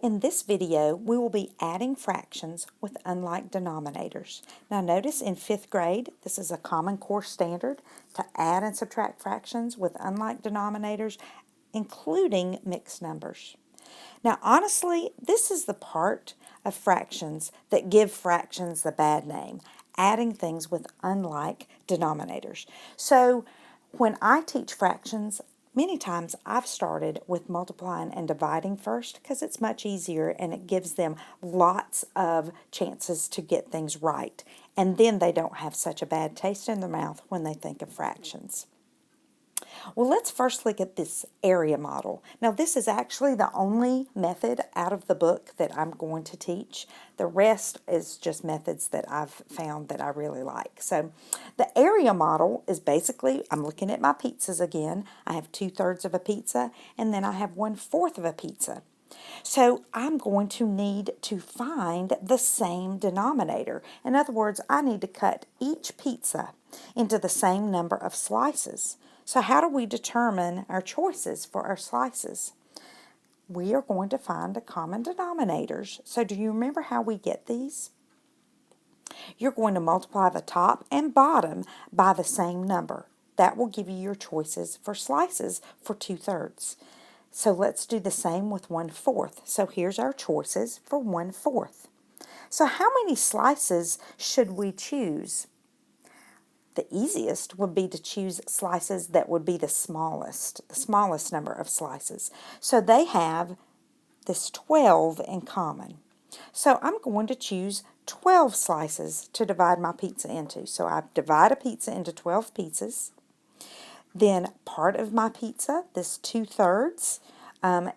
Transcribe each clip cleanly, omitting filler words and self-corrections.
In this video, we will be adding fractions with unlike denominators. Now notice in 5th grade, this is a Common Core standard to add and subtract fractions with unlike denominators, including mixed numbers. Now honestly, this is the part of fractions that give fractions the bad name, adding things with unlike denominators. So when I teach fractions, many times I've started with multiplying and dividing first because it's much easier and it gives them lots of chances to get things right. And then they don't have such a bad taste in their mouth when they think of fractions. Well, let's first look at this area model. Now, this is actually the only method out of the book that I'm going to teach. The rest is just methods that I've found that I really like. So, the area model is basically, I'm looking at my pizzas again. I have 2/3 of a pizza, and then I have 1/4 of a pizza. So I'm going to need to find the same denominator. In other words, I need to cut each pizza into the same number of slices. So how do we determine our choices for our slices? We are going to find the common denominators. So do you remember how we get these? You're going to multiply the top and bottom by the same number. That will give you your choices for slices for 2/3. So let's do the same with 1/4. So here's our choices for 1/4. So how many slices should we choose? The easiest would be to choose slices that would be the smallest number of slices. So they have this 12 in common. So I'm going to choose 12 slices to divide my pizza into. So I divide a pizza into 12 pieces. Then part of my pizza, this 2/3,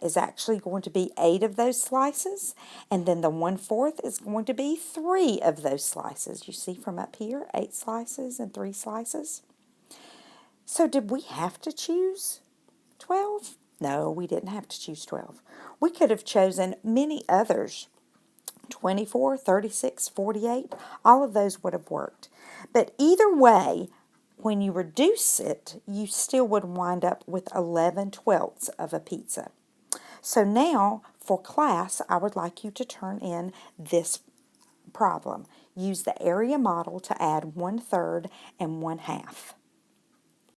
is actually going to be 8 of those slices. And then the 1/4 is going to be 3 of those slices. You see from up here, 8 slices and 3 slices. So did we have to choose 12? No, we didn't have to choose 12. We could have chosen many others. 24, 36, 48, all of those would have worked. But either way, when you reduce it, you still would wind up with 11/12 of a pizza. So now, for class, I would like you to turn in this problem. Use the area model to add 1/3 and 1/2.